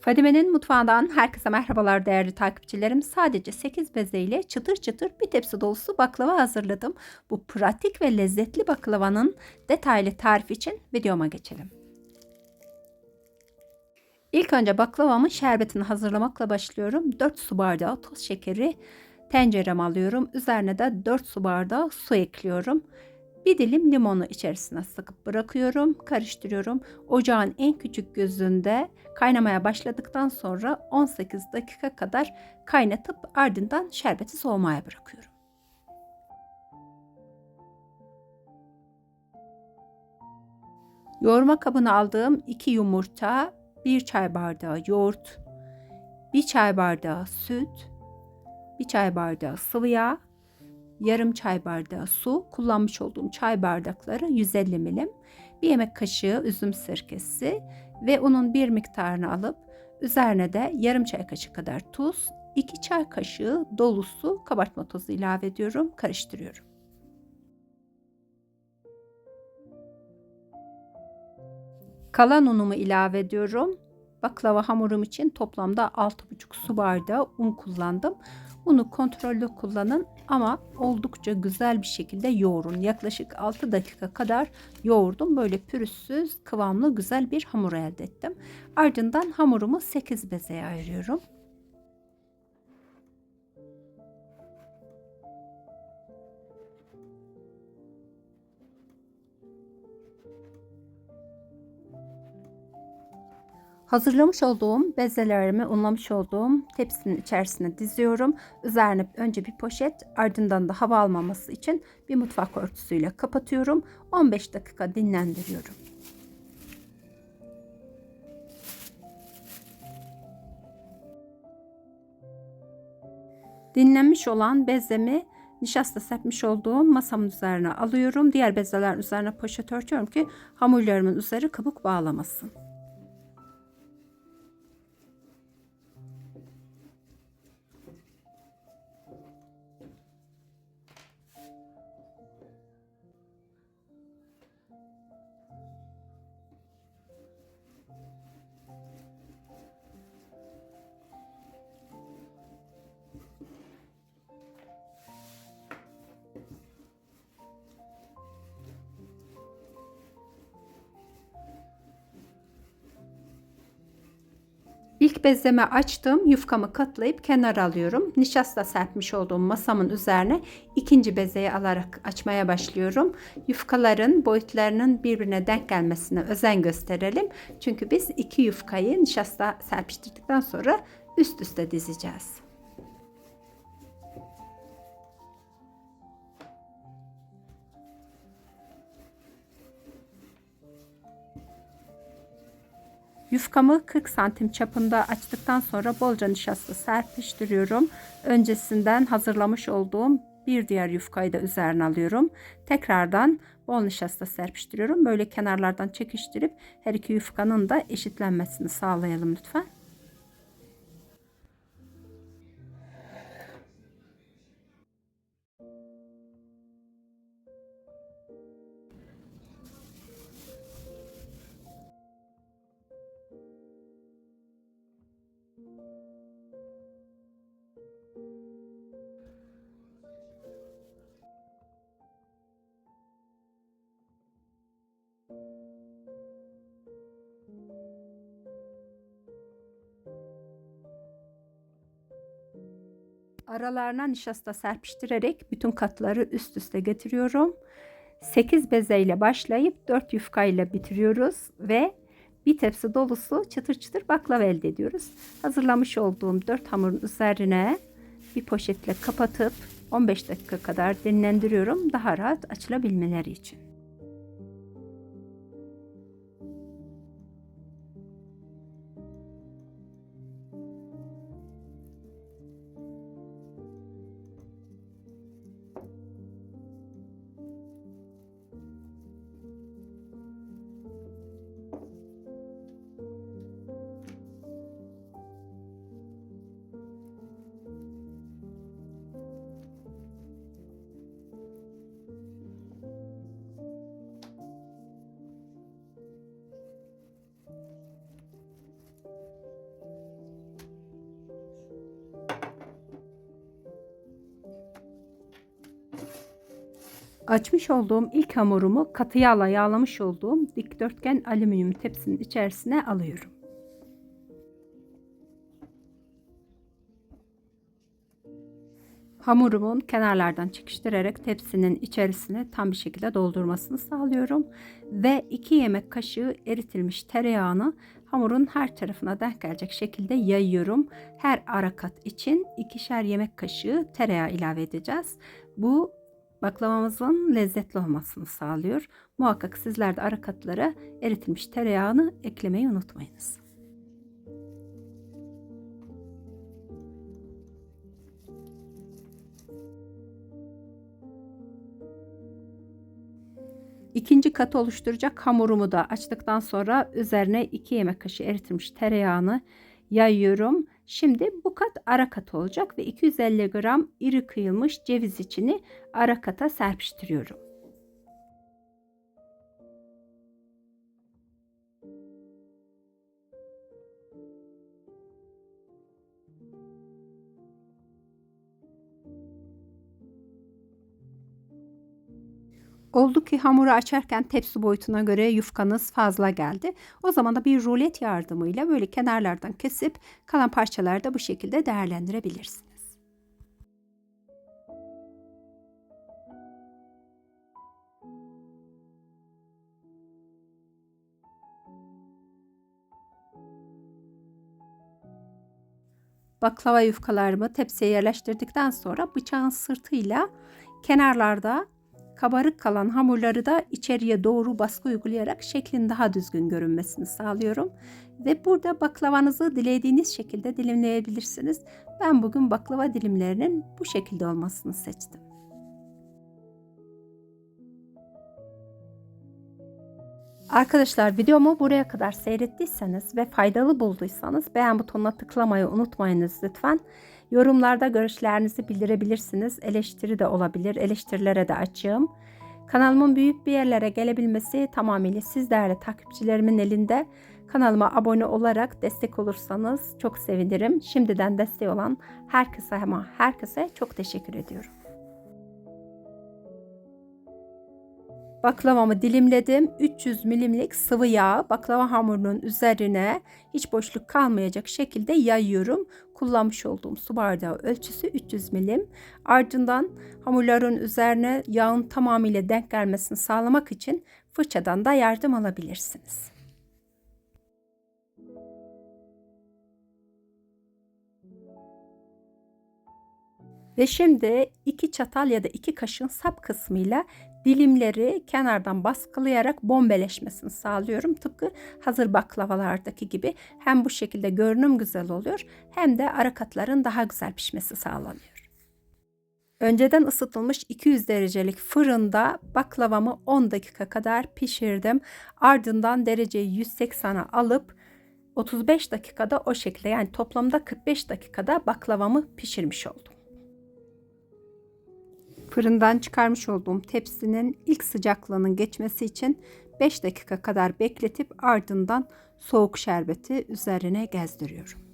Fadime'nin mutfağından herkese merhabalar değerli takipçilerim. Sadece 8 beze ile çıtır çıtır bir tepsi dolusu baklava hazırladım. Bu pratik ve lezzetli baklavanın detaylı tarifi için videoma geçelim. İlk önce baklavamın şerbetini hazırlamakla başlıyorum. 4 su bardağı toz şekeri tencereme alıyorum. Üzerine de 4 su bardağı su ekliyorum. Bir dilim limonu içerisine sıkıp bırakıyorum, karıştırıyorum. Ocağın en küçük gözünde kaynamaya başladıktan sonra 18 dakika kadar kaynatıp ardından şerbeti soğumaya bırakıyorum. Yoğurma kabına aldığım 2 yumurta, 1 çay bardağı yoğurt, 1 çay bardağı süt, 1 çay bardağı sıvı yağ, yarım çay bardağı su, kullanmış olduğum çay bardakları 150 milim, bir yemek kaşığı üzüm sirkesi ve unun bir miktarını alıp üzerine de yarım çay kaşığı kadar tuz, 2 çay kaşığı dolusu kabartma tozu ilave ediyorum, karıştırıyorum. Kalan unumu ilave ediyorum. Baklava hamurum için toplamda 6,5 su bardağı un kullandım. Unu kontrollü kullanın ama oldukça güzel bir şekilde yoğurun. Yaklaşık 6 dakika kadar yoğurdum. Böyle pürüzsüz, kıvamlı güzel bir hamur elde ettim. Ardından hamurumu 8 bezeye ayırıyorum. Hazırlamış olduğum bezelerimi unlamış olduğum tepsinin içerisine diziyorum. Üzerine önce bir poşet, ardından da hava almaması için bir mutfak örtüsüyle kapatıyorum. 15 dakika dinlendiriyorum. Dinlenmiş olan bezemi nişasta serpmiş olduğum masamın üzerine alıyorum. Diğer bezelerin üzerine poşet örtüyorum ki hamurlarımın üzeri kabuk bağlamasın. İlk bezemi açtım. Yufkamı katlayıp kenara alıyorum. Nişasta serpmiş olduğum masamın üzerine ikinci bezeyi alarak açmaya başlıyorum. Yufkaların boyutlarının birbirine denk gelmesine özen gösterelim. Çünkü biz iki yufkayı nişasta serpiştirdikten sonra üst üste dizeceğiz. Yufkamı 40 santim çapında açtıktan sonra bolca nişasta serpiştiriyorum. Öncesinden hazırlamış olduğum bir diğer yufkayı da üzerine alıyorum. Tekrardan bol nişasta serpiştiriyorum. Böyle kenarlardan çekiştirip her iki yufkanın da eşitlenmesini sağlayalım lütfen. Aralarına nişasta serpiştirerek bütün katları üst üste getiriyorum. 8 bezeyle başlayıp 4 yufka ile bitiriyoruz ve bir tepsi dolusu çıtır çıtır baklava elde ediyoruz. Hazırlamış olduğum 4 hamurun üzerine bir poşetle kapatıp 15 dakika kadar dinlendiriyorum daha rahat açılabilmeleri için. Açmış olduğum ilk hamurumu katı yağla yağlamış olduğum dikdörtgen alüminyum tepsinin içerisine alıyorum. Hamurumun kenarlardan çekiştirerek tepsinin içerisine tam bir şekilde doldurmasını sağlıyorum. Ve 2 yemek kaşığı eritilmiş tereyağını hamurun her tarafına denk gelecek şekilde yayıyorum. Her ara kat için 2'şer yemek kaşığı tereyağı ilave edeceğiz. Bu baklavamızın lezzetli olmasını sağlıyor. Muhakkak sizler de ara katlara eritilmiş tereyağını eklemeyi unutmayınız. İkinci katı oluşturacak hamurumu da açtıktan sonra üzerine 2 yemek kaşığı eritilmiş tereyağını yayıyorum. Şimdi bu kat ara kat olacak ve 250 gram iri kıyılmış ceviz içini ara kata serpiştiriyorum. Oldu ki hamuru açarken tepsi boyutuna göre yufkanız fazla geldi. O zaman da bir rulet yardımıyla böyle kenarlardan kesip kalan parçaları da bu şekilde değerlendirebilirsiniz. Baklava yufkalarımı tepsiye yerleştirdikten sonra bıçağın sırtıyla kenarlarda kabarık kalan hamurları da içeriye doğru baskı uygulayarak şeklin daha düzgün görünmesini sağlıyorum. Ve burada baklavanızı dilediğiniz şekilde dilimleyebilirsiniz. Ben bugün baklava dilimlerinin bu şekilde olmasını seçtim. Arkadaşlar, videomu buraya kadar seyrettiyseniz ve faydalı bulduysanız beğen butonuna tıklamayı unutmayınız lütfen. Yorumlarda görüşlerinizi bildirebilirsiniz. Eleştiri de olabilir. Eleştirilere de açığım. Kanalımın büyük bir yerlere gelebilmesi tamamıyla siz değerli takipçilerimin elinde. Kanalıma abone olarak destek olursanız çok sevinirim. Şimdiden destek olan herkese çok teşekkür ediyorum. Baklavamı dilimledim. 300 milimlik sıvı yağ baklava hamurunun üzerine hiç boşluk kalmayacak şekilde yayıyorum. Kullanmış olduğum su bardağı ölçüsü 300 milim. Ardından hamurların üzerine yağın tamamıyla denk gelmesini sağlamak için fırçadan da yardım alabilirsiniz. Ve şimdi 2 çatal ya da 2 kaşığın sap kısmıyla dilimleri kenardan baskılayarak bombeleşmesini sağlıyorum. Tıpkı hazır baklavalardaki gibi hem bu şekilde görünüm güzel oluyor hem de ara katların daha güzel pişmesi sağlanıyor. Önceden ısıtılmış 200 derecelik fırında baklavamı 10 dakika kadar pişirdim. Ardından dereceyi 180'a alıp 35 dakikada o şekilde, yani toplamda 45 dakikada baklavamı pişirmiş oldum. Fırından çıkarmış olduğum tepsinin ilk sıcaklığının geçmesi için 5 dakika kadar bekletip ardından soğuk şerbeti üzerine gezdiriyorum.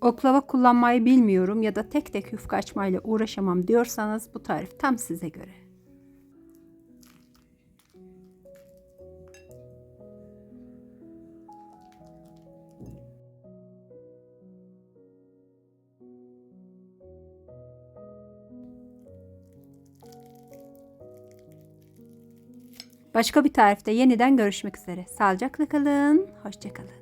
Oklava kullanmayı bilmiyorum ya da tek tek yufka açmayla uğraşamam diyorsanız bu tarif tam size göre. Başka bir tarifte yeniden görüşmek üzere. Sağlıcakla kalın, hoşça kalın.